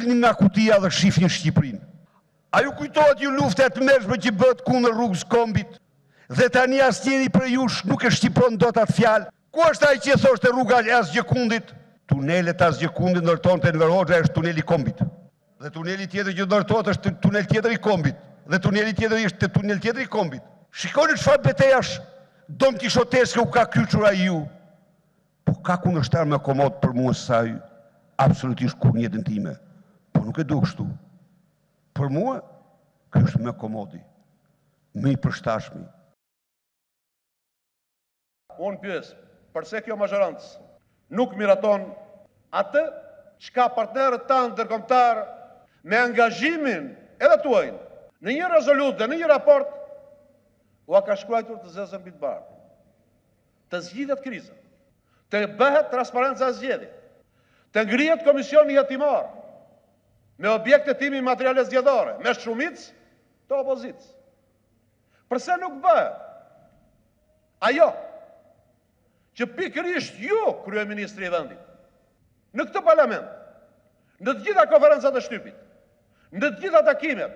dilni nga kutia dhe shifni Shqipërinë. A ju kujtohet ju lufta e tmerrshme që bëhet kundër rrugës Kombit? Dhe tani asnjëri prej jush nuk e shqipron dot atë fjalë. Ku është ai që thoshte rruga e Asgjëkundit? Tunelet e Asgjëkundit ndërtonte Enver Hoxha është tuneli i Kombit. Dhe tuneli tjetër që ndërtohet është tunel tjetër i Kombit. Dhe tuneli tjetër është tunel tjetër i Kombit. Shikoni çfarë betejësh Don Kishoteske u ka kyçur ai ju. Po ka kundërshtar më komod për mua se ai absolutisht kur në jetën time. Po nuk e du kështu. Për mua, ky është më komodi, më i përshtatshëm. Unë pyes, përse kjo mazhorancë nuk miraton atë çka partnerët tanë ndërkombëtar me angazhimin edhe tuaj në një rezolut dhe në një raport u ka shkruar të zezën mbi të bardhë. Të zgjidhet kriza, të bëhet transparenca e zgjedhjeve, të ngrihet komisioni jetimor me objekte timi materiale zgjedhore, me shumicë të opozicës. Përse nuk bëhet ajo që pikërisht ju, kryeministri i vendit, në këtë parlament, në të gjitha konferencat e shtypit, në të gjitha takimet,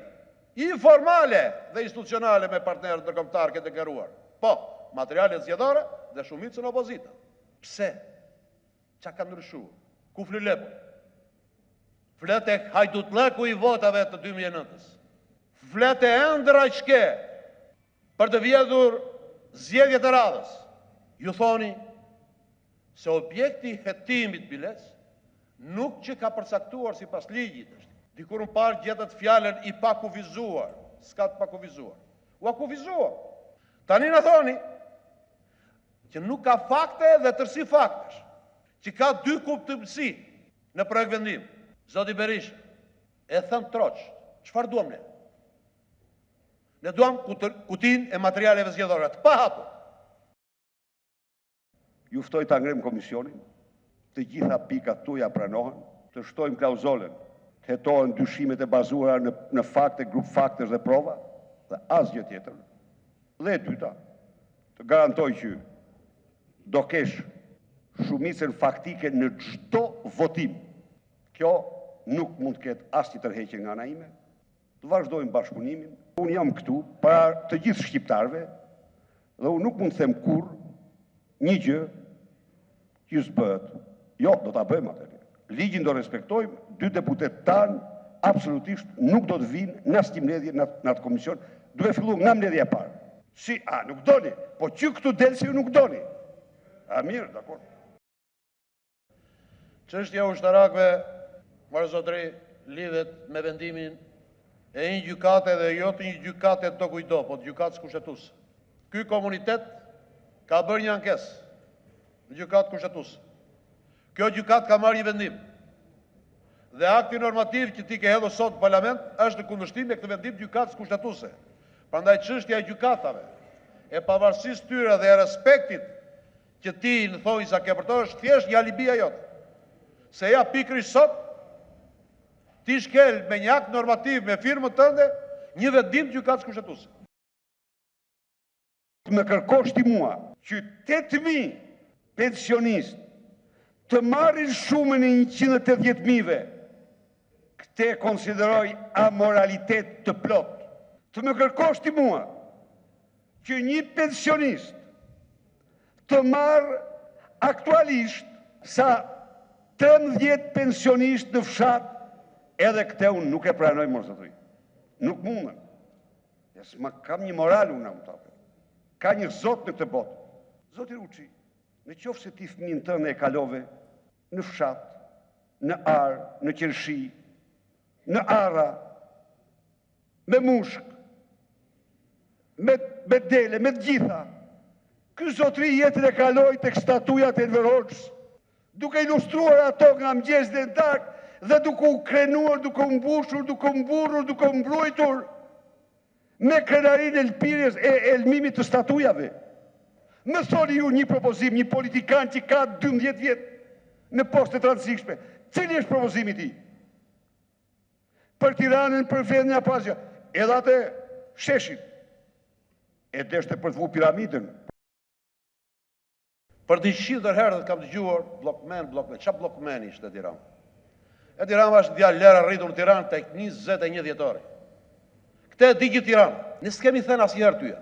informale dhe institucionale me partnerët ndërkombëtar këtë deklaruar. Po, materialet zgjedhore dhe shumicën opozita. Pse? Qa ka ndryshuar? Ku fly lepu? Flet e hajdutleku i votave të 2009-s. Flet e ëndra qke për të vjedhur zgjedhjet e radhës. Ju thoni se objekti hetimit biles nuk që ka përcaktuar si pas ligjit është. Dikur në parë gjetët fjallën i pakuvizuar, s'ka të pakuvizuar. U akuvizuar. Tani në thoni që nuk ka fakte dhe tërsi faktesh, që ka dy kuptëmësi në projekt vendim. Zoti Berisha, e thënë troqë, qëfar duam ne? Ne duam kutin e materialeve zgjedhore, të pa hapur. Juftoj të angrem komisionin, të gjitha pikat tuja pranohen, të shtojmë klauzolën, të hetohen dyshimet e bazuara në fakte, grup faktesh dhe prova, dhe asgjë tjetër. Dhe e dyta, të garantoj që do kesh shumicën faktike në çdo votim. Kjo nuk mund të ketë asnjë tërheqje nga ana ime. Të vazhdojmë bashkëpunimin. Unë jam këtu para të gjithë shqiptarëve dhe unë nuk mund të them kurrë një gjë që s'bëhet. Jo, do ta bëjmë atë. Ligjin do respektojmë, dy deputet tanë absolutisht nuk do të vinë në asnjë mbledhje në atë komision, duhet filluar nga mbledhja e parë. Si, nuk doni, po që këtu del si ju nuk doni. A mirë, dakor. Çështja e ushtarakëve, vëllezëri, lidhet me vendimin e një gjykate dhe jo të një gjykate të kujdo, po të gjykatës kushtetuese. Ky komunitet ka bërë një ankesë në gjykatë kushtetuese. Kjo gjykatë ka marrë një vendim. Dhe akti normativ që ti ke hedhur sot në parlament është në kundërshtim me këtë vendim gjykatës kushtetuese. Prandaj çështja e gjykatave, e pavarësisë tyre dhe e respektit që ti në thonjë sa ke për to është thjesht një alibia jote. Se ja pikërisht sot ti shkel me një akt normativ me firmën tënde një vendim gjykatës kushtetuese. Më kërkosh ti mua që 8.000 pensionistë të marrin shumën e 180.000-ve, këtë e konsideroj amoralitet të plot. Të më kërkosh ti mua që një pensionist të marrë aktualisht sa 13 pensionistë në fshat, edhe këte unë nuk e pranoj morzatëri. Nuk mundën. Ma kam një moral unë në tope. Ka një zot në këtë botë. Zoti Ruçi, në qoftë se ti fëmin tënë e kalove në fshat, në arë, në qershi, në ara, me mushk, me dele, me të gjitha. Ky zotri jetën e kaloi tek statujat e Enver Hoxhës, duke ilustruar ato nga mëngjes dhe darkë, dhe duke u krenuar, duke u mbushur, duke u mburrur, duke u mbrojtur me krenarin e lpirjes e elmimit të statujave. Më thoni ju një propozim, një politikan që ka 12 vjet në poste të rëndësishme. Cili është propozimi ti? Për Tiranën, për vendin apo asgjë. Edhe atë sheshin. E deshte për të vu piramidën. Për 100 herë kam dëgjuar blokmen, qa blokmen ishte Tiranë? Edi Rama është djalë lera rritur në Tiranë tek 21 vjetori. Këtë e di gjithë Tiranë. Ne s'kemi thënë asnjëherë tyja.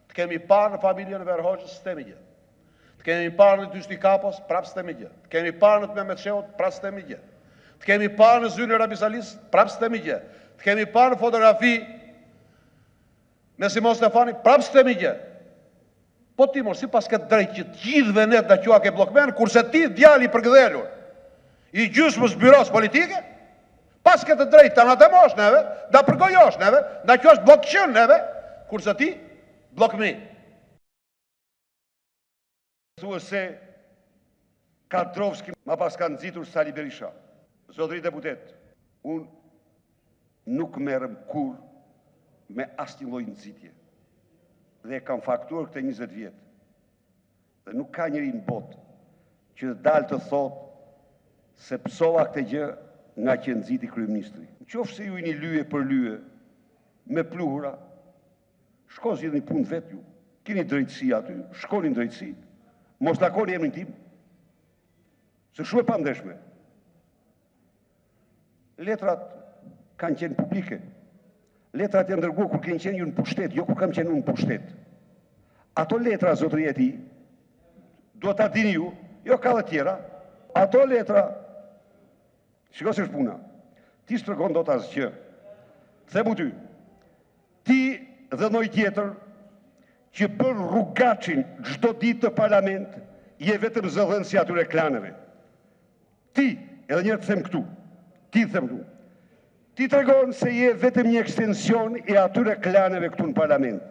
Të kemi parë në familjen Verhoxhës, s'temi gjë. Të kemi parë në Dyshti Kapos, prapë s'temi gjë. Të kemi parë në Mehmet Sheut, prapë s'temi gjë. Të kemi parë në Zyli Rabisalis, prapë s'temi gjë. Të kemi parë në fotografi me Simon Stefani, prapë s'temi gjë. Po ti mos si pas këtë drejt që të gjithëve ne të qua ke blokmen, kurse ti djali përgëdhelur i gjysmës byros politike, pas këtë drejt të anatemosh neve, da përgojosh neve, da kjo është blokëshën neve, kurse ti blokmi. Thua se Kadrovski ma pas ka nëzitur Sali Berisha. Zotëri deputet, unë nuk merëm kur me asnjë lloj nëzitje. Dhe kam faktuar këtë 20 vjetë. Dhe nuk ka njëri në botë që dalë të thotë se pësova këtë gjë nga që nëziti kryeministri. Në qofë se ju i një lyje për lyje me pluhura, shko zhjith një punë vetë ju, keni drejtësi aty, shkoni në drejtësi, mos lakoni emrin tim, se shumë e pandeshme. Letrat kanë qenë publike, letrat e ndërguar kur kanë qenë ju në pushtet, jo kur kam qenë unë në pushtet. Ato letra, zotëri e ti, do ta dini ju, jo ka dhe tjera, ato letra, shiko se është puna, ti s'tregon do të asgjë, themu ty, ti dhe noj tjetër, që për rrugacin çdo ditë të parlament, je vetëm zëdhën si atyre klaneve. Ti, edhe njërë të them këtu, ti të them këtu, ti tregon se je vetëm një ekstension e atyre klaneve këtu në parlament.